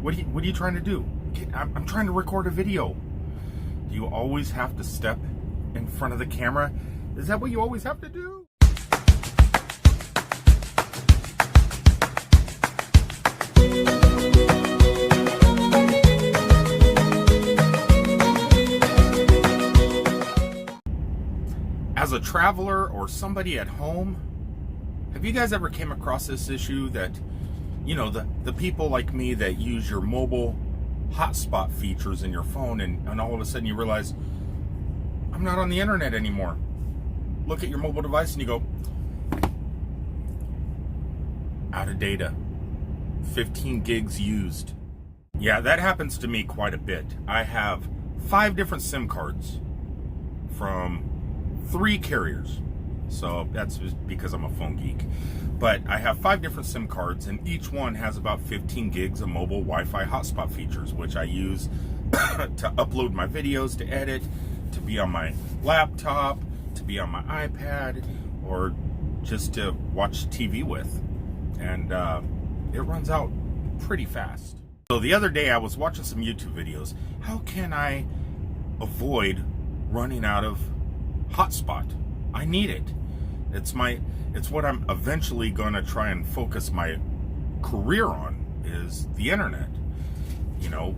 What are you trying to do? I'm trying to record a video. Do you always have to step in front of the camera? Is that what you always have to do? As a traveler or somebody at home, have you guys ever came across this issue that, you know, the people like me that use your mobile hotspot features in your phone and all of a sudden you realize, I'm not on the internet anymore. Look at your mobile device and you go, out of data, 15 gigs used. Yeah, that happens to me quite a bit. I have 5 different SIM cards from 3 carriers. So that's because I'm a phone geek. But I have 5 different SIM cards, and each one has about 15 gigs of mobile Wi-Fi hotspot features, which I use to upload my videos, to edit, to be on my laptop, to be on my iPad, or just to watch TV with. And it runs out pretty fast. So the other day I was watching some YouTube videos. How can I avoid running out of hotspot? I need it. It's what I'm eventually going to try and focus my career on, is the internet. You know,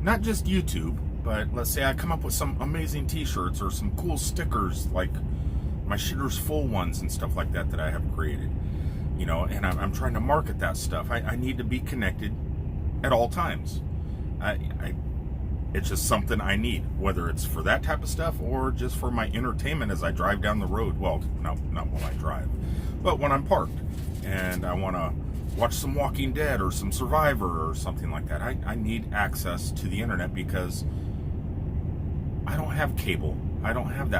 not just YouTube, but let's say I come up with some amazing t-shirts or some cool stickers like my Shitters Full ones and stuff like that I have created. You know, and I'm trying to market that stuff. I need to be connected at all times. It's just something I need, whether it's for that type of stuff or just for my entertainment as I drive down the road. Well, no, not while I drive, but when I'm parked and I want to watch some Walking Dead or some Survivor or something like that. I need access to the internet because I don't have cable. I don't have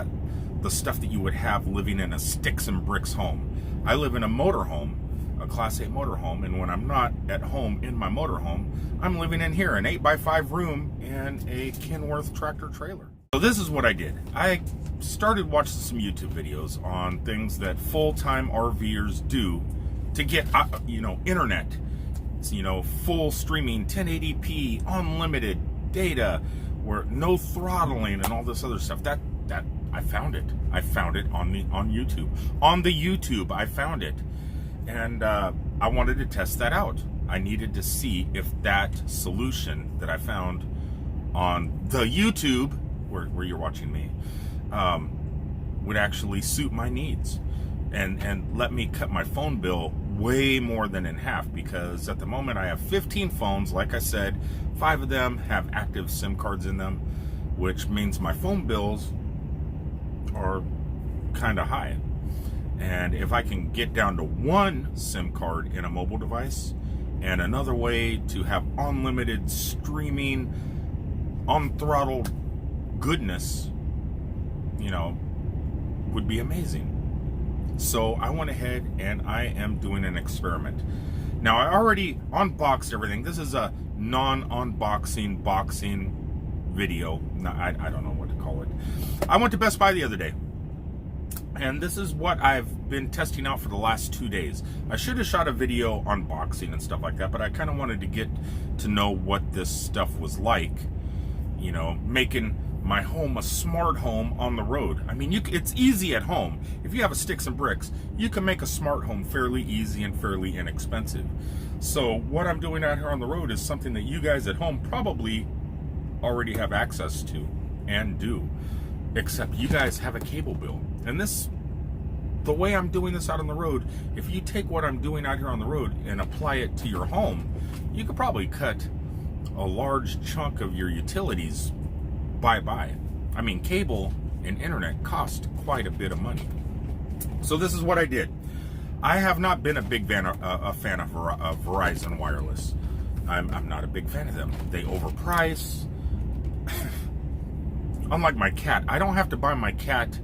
the stuff that you would have living in a sticks and bricks home. I live in a motorhome, a Class 8 motorhome, and when I'm not at home in my motorhome, I'm living in here, an 8x5 room in a Kenworth tractor trailer. So this is what I did. I started watching some YouTube videos on things that full-time RVers do to get, internet. It's, full streaming, 1080p, unlimited data, where no throttling and all this other stuff. That I found it. I found it on YouTube. On the YouTube, I found it. And I wanted to test that out. I needed to see if that solution that I found on the YouTube, where you're watching me, would actually suit my needs and let me cut my phone bill way more than in half, because at the moment I have 15 phones. Like I said, 5 of them have active SIM cards in them, which means my phone bills are kind of high. And if I can get down to 1 SIM card in a mobile device and another way to have unlimited streaming, unthrottled goodness, would be amazing. So I went ahead and I am doing an experiment. Now, I already unboxed everything. This is a non-unboxing boxing video. No, I don't know what to call it. I went to Best Buy the other day. And this is what I've been testing out for the last 2 days. I should have shot a video unboxing and stuff like that, but I kind of wanted to get to know what this stuff was like, making my home a smart home on the road. I mean, it's easy at home. If you have a sticks and bricks, you can make a smart home fairly easy and fairly inexpensive. So what I'm doing out here on the road is something that you guys at home probably already have access to and do, except you guys have a cable bill. And the way I'm doing this out on the road, if you take what I'm doing out here on the road and apply it to your home, you could probably cut a large chunk of your utilities bye-bye. I mean, cable and internet cost quite a bit of money. So this is what I did. I have not been a big fan of Verizon Wireless. I'm not a big fan of them. They overprice. Unlike my cat, I don't have to buy my cat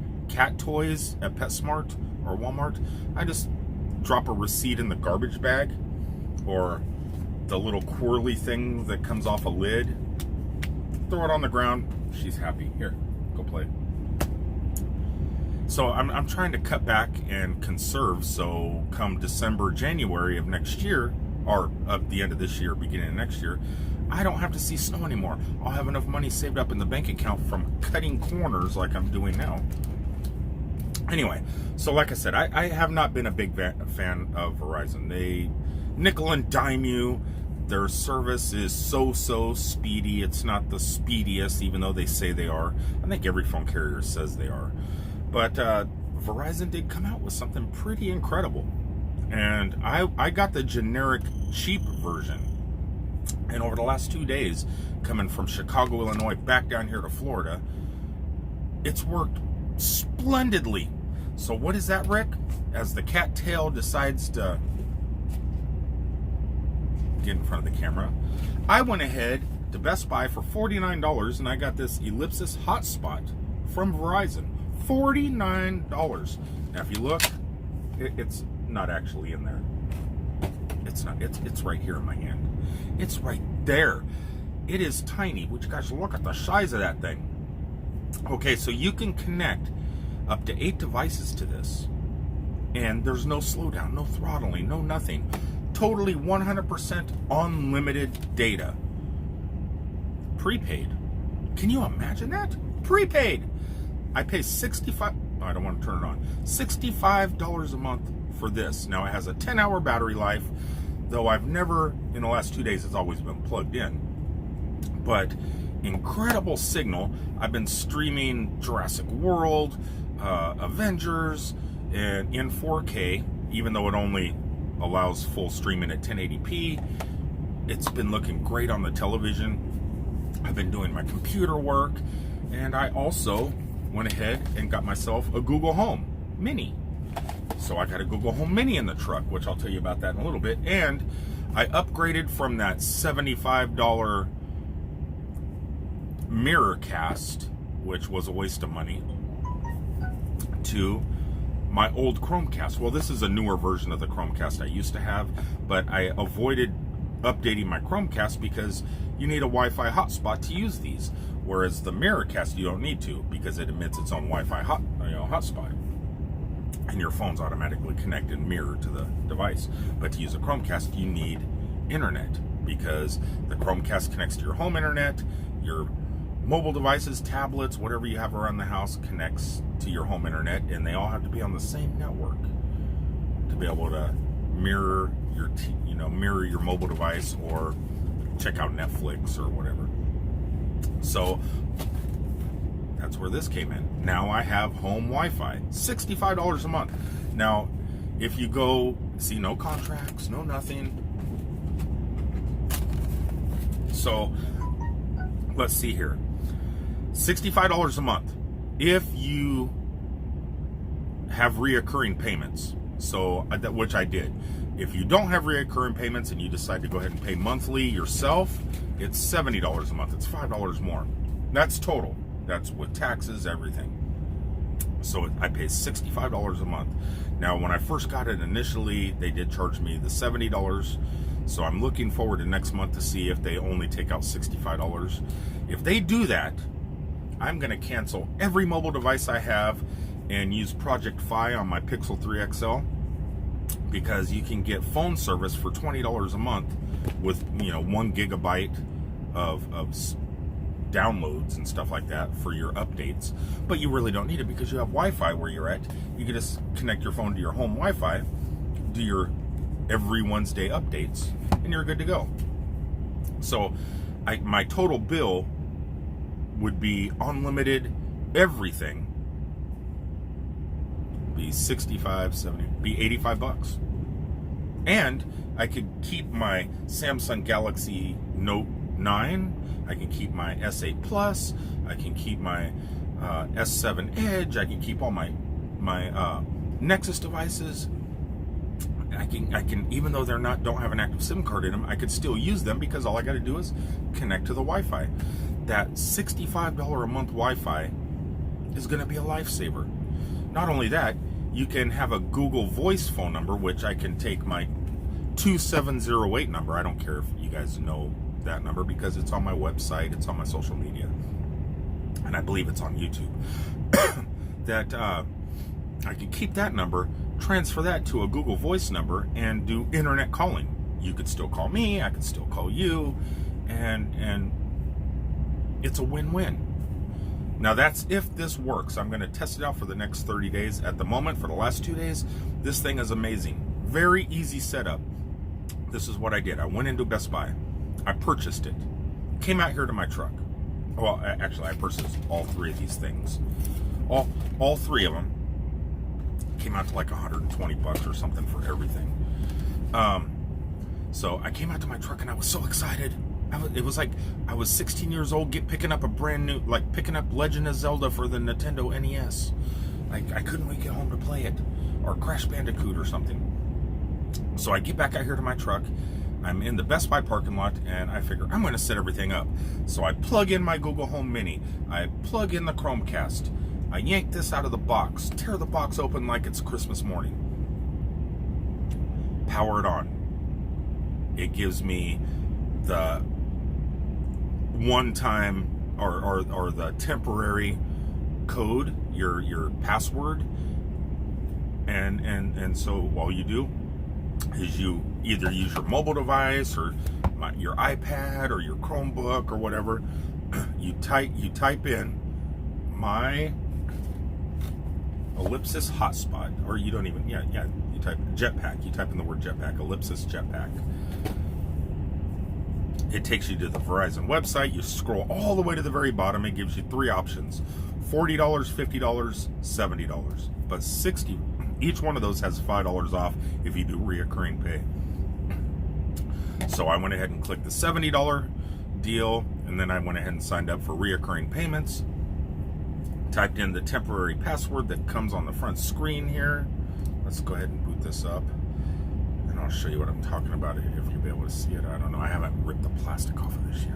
toys at PetSmart or Walmart. I just drop a receipt in the garbage bag, or the little quirly thing that comes off a lid, throw it on the ground. She's happy. Here, go play. So I'm trying to cut back and conserve, so come December, January of next year, or at the end of this year, beginning of next year, I don't have to see snow anymore. I'll have enough money saved up in the bank account from cutting corners like I'm doing now. Anyway, so like I said, I have not been a big fan of Verizon. They nickel and dime you. Their service is so speedy. It's not the speediest, even though they say they are. I think every phone carrier says they are. But Verizon did come out with something pretty incredible. And I got the generic cheap version. And over the last 2 days, coming from Chicago, Illinois, back down here to Florida, it's worked splendidly. So what is that, Rick? As the cattail decides to get in front of the camera, I went ahead to Best Buy for $49, and I got this Ellipsis hotspot from Verizon. $49. Now, if you look, it's not actually in there. It's not. It's right here in my hand. It's right there. It is tiny. Would you guys look at the size of that thing? Okay, so you can connect up to 8 devices to this, and there's no slowdown, no throttling, no nothing. Totally 100% unlimited data. Prepaid. Can you imagine that? Prepaid. I pay I don't want to turn it on. $65 a month for this. Now, it has a 10-hour battery life, though I've never, in the last 2 days, it's always been plugged in. But incredible signal. I've been streaming Jurassic World, Avengers, and in 4K, even though it only allows full streaming at 1080p. It's been looking great on the television. I've been doing my computer work, and I also went ahead and got myself a Google Home Mini. So I got a Google Home Mini in the truck, which I'll tell you about that in a little bit. And I upgraded from that $75 Mirrorcast, which was a waste of money, to my old Chromecast. Well, this is a newer version of the Chromecast I used to have, but I avoided updating my Chromecast because you need a Wi-Fi hotspot to use these, whereas the Mirrorcast you don't need to because it emits its own Wi-Fi hotspot, and your phone's automatically connected and mirrored to the device. But to use a Chromecast, you need internet because the Chromecast connects to your home internet, your mobile devices, tablets, whatever you have around the house connects to your home internet, and they all have to be on the same network to be able to mirror your mirror your mobile device or check out Netflix or whatever. So that's where this came in. Now I have home Wi-Fi, $65 a month. Now, if you go, see, no contracts, no nothing. So let's see here. $65 a month if you have reoccurring payments. So which I did. If you don't have reoccurring payments and you decide to go ahead and pay monthly yourself, it's $70 a month. It's $5 more. That's total. That's with taxes, everything. So I pay $65 a month. Now, when I first got it initially, they did charge me the $70. So I'm looking forward to next month to see if they only take out $65. If they do that, I'm going to cancel every mobile device I have and use Project Fi on my Pixel 3 XL, because you can get phone service for $20 a month with 1 gigabyte of downloads and stuff like that for your updates. But you really don't need it because you have Wi-Fi where you're at. You can just connect your phone to your home Wi-Fi, do your every Wednesday updates, and you're good to go. So my total bill would be unlimited everything, be 65, 70, be 85 bucks. And I could keep my Samsung Galaxy Note 9, I can keep my S8 Plus, I can keep my S7 Edge, I can keep all my Nexus devices. I can, even though don't have an active SIM card in them, I could still use them because all I got to do is connect to the Wi-Fi. That $65 a month Wi-Fi is going to be a lifesaver. Not only that, you can have a Google Voice phone number, which I can take my 2708 number. I don't care if you guys know that number because it's on my website, it's on my social media, and I believe it's on YouTube. That I can keep that number, transfer that to a Google Voice number, and do internet calling you could still call me, I could still call you, and it's a win-win. Now that's if this works. I'm going to test it out for the next 30 days. At the moment, for the last 2 days, this thing is amazing. Very easy setup. This is what I did. I went into Best Buy. I purchased it. Came out here to my truck. Well, actually, I purchased all three of these things. All three of them came out to like $120 or something for everything. So I came out to my truck and I was so excited. It was like I was 16 years old picking up a brand new, like picking up Legend of Zelda for the Nintendo NES. Like I couldn't wait to get home to play it, or Crash Bandicoot or something. So I get back out here to my truck. I'm in the Best Buy parking lot, and I figure I'm going to set everything up. So I plug in my Google Home Mini. I plug in the Chromecast. I yank this out of the box, tear the box open like it's Christmas morning. Power it on. It gives me the one-time or the temporary code, your password, and so all you do is you either use your mobile device or your iPad or your Chromebook or whatever. You type in my ellipsis hotspot, or you don't even, you type jetpack. You type in the word jetpack, ellipsis jetpack. It takes you to the Verizon website. You scroll all the way to the very bottom. It gives you three options: $40, $50, $70. But 60, each one of those has $5 off if you do reoccurring pay. So I went ahead and clicked the $70 deal, and then I went ahead and signed up for reoccurring payments. Typed in the temporary password that comes on the front screen here. Let's go ahead and boot this up, and I'll show you what I'm talking about if you'll be able to see it. I don't know. I haven't ripped the plastic off of this yet.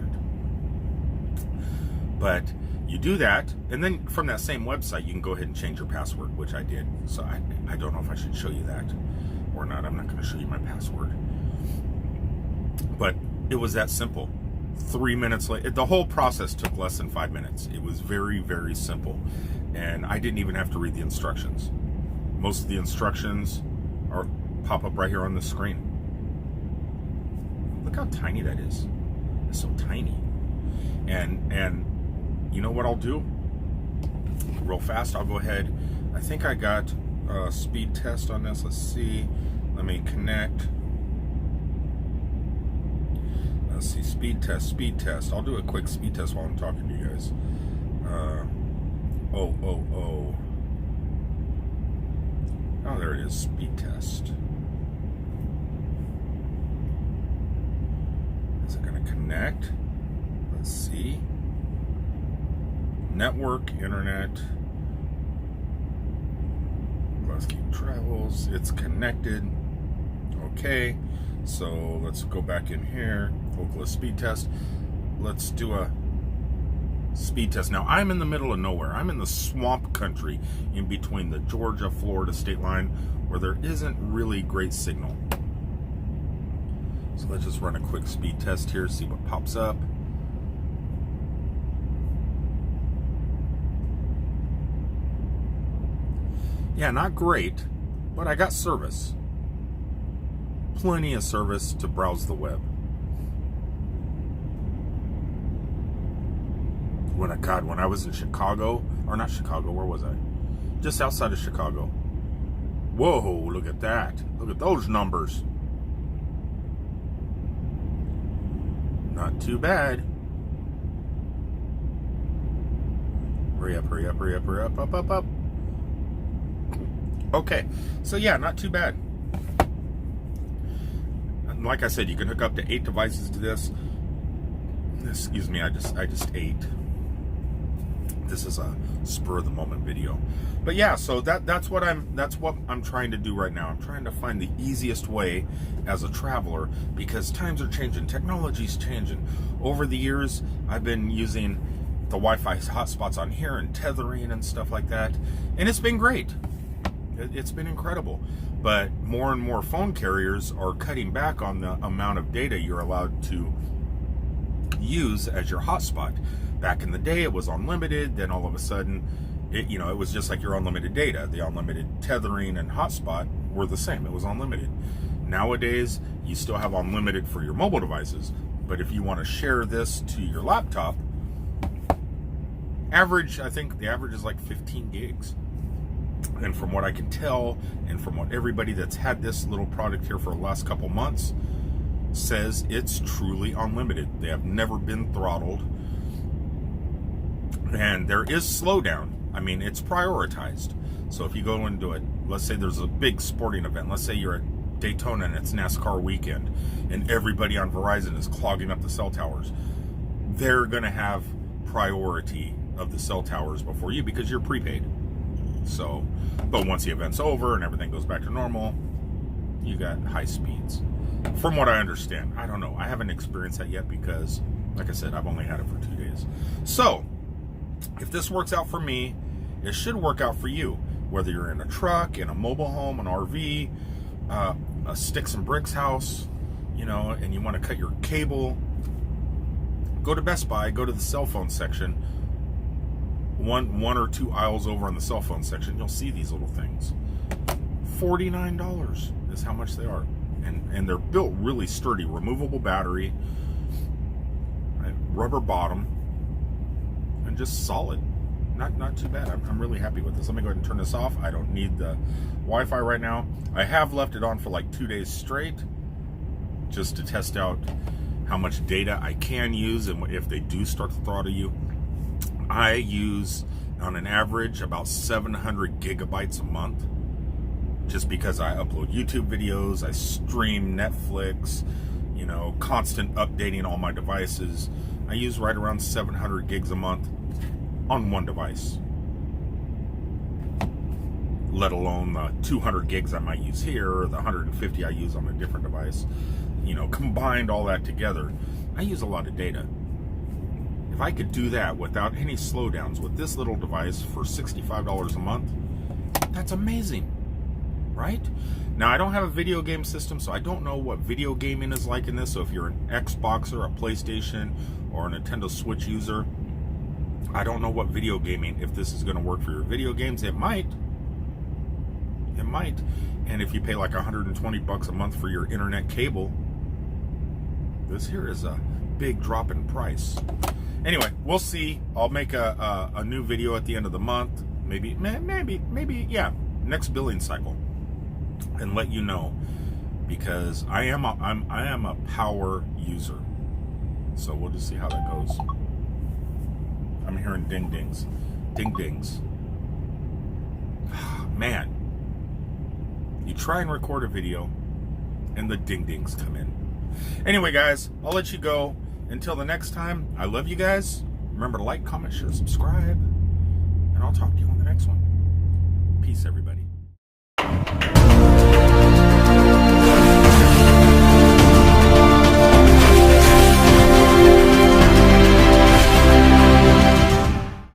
But you do that, and then from that same website, you can go ahead and change your password, which I did. So I don't know if I should show you that or not. I'm not going to show you my password. But it was that simple. 3 minutes later, the whole process took less than 5 minutes. It was very, very simple. And I didn't even have to read the instructions. Most of the instructions pop up right here on the screen. Look how tiny that is. It's so tiny. And you know what I'll do? Real fast, I'll go ahead. I think I got a speed test on this. Let's see. Let me connect. Let's see, speed test. I'll do a quick speed test while I'm talking to you guys. Oh, there it is, speed test. Is it going to connect? Let's see. Network, internet. Lasky travels. It's connected. Okay. So let's go back in here. Oklahoma speed test. Let's do a speed test. Now I'm in the middle of nowhere. I'm in the swamp country in between the Georgia-Florida state line where there isn't really great signal. So let's just run a quick speed test here, see what pops up. Yeah, not great, but I got service. Plenty of service to browse the web. When I was in Chicago, or not Chicago, where was I? Just outside of Chicago. Whoa, look at that. Look at those numbers. Not too bad. Hurry up, hurry up, hurry up, hurry up, up. Okay, so yeah, not too bad. And like I said, you can hook up to 8 devices to this. Excuse me, I just ate. This is a spur of the moment video. But yeah, so that's what I'm trying to do right now. I'm trying to find the easiest way as a traveler, because times are changing, technology's changing. Over the years, I've been using the Wi-Fi hotspots on here and tethering and stuff like that, and it's been great. It's been incredible. But more and more phone carriers are cutting back on the amount of data you're allowed to use as your hotspot. Back in the day, it was unlimited. Then all of a sudden, it was just like your unlimited data. The unlimited tethering and hotspot were the same. It was unlimited. Nowadays, you still have unlimited for your mobile devices, but if you want to share this to your laptop, I think the average is like 15 gigs. And from what I can tell, and from what everybody that's had this little product here for the last couple months says, it's truly unlimited. They have never been throttled. And there is slowdown. I mean, it's prioritized. So if you go into it, let's say there's a big sporting event. Let's say you're at Daytona and it's NASCAR weekend, and everybody on Verizon is clogging up the cell towers. They're going to have priority of the cell towers before you because you're prepaid. So, but once the event's over and everything goes back to normal, you got high speeds. From what I understand, I don't know. I haven't experienced that yet because, like I said, I've only had it for 2 days. So, if this works out for me, it should work out for you. Whether you're in a truck, in a mobile home, an RV, a sticks and bricks house, you know, and you want to cut your cable, go to Best Buy, go to the cell phone section. One or two aisles over on the cell phone section, you'll see these little things. $49 is how much they are. And they're built really sturdy. Removable battery, rubber bottom, and just solid. Not too bad. I'm really happy with this. Let me go ahead and turn this off. I don't need the Wi-Fi right now. I have left it on for like 2 days straight just to test out how much data I can use and if they do start to throttle you. I use, on an average, about 700 gigabytes a month, just because I upload YouTube videos, I stream Netflix, you know, constant updating all my devices. I use right around 700 gigs a month on one device, let alone the 200 gigs I might use here, or the 150 I use on a different device. You know, combined all that together, I use a lot of data. If I could do that without any slowdowns with this little device for $65 a month, that's amazing, right? Now, I don't have a video game system, so I don't know what video gaming is like in this. So if you're an Xboxer, a PlayStation, or a Nintendo Switch user, I don't know what video gaming, if this is going to work for your video games. It might. It might. And if you pay like $120 a month for your internet cable, this here is a big drop in price. Anyway, we'll see. I'll make a new video at the end of the month, maybe, yeah, next billing cycle, and let you know, because I am a power user. So we'll just see how that goes. I'm hearing ding dings, ding dings. Man, you try and record a video, and the ding dings come in. Anyway, guys, I'll let you go. Until the next time, I love you guys. Remember to like, comment, share, subscribe, and I'll talk to you on the next one. Peace, everybody.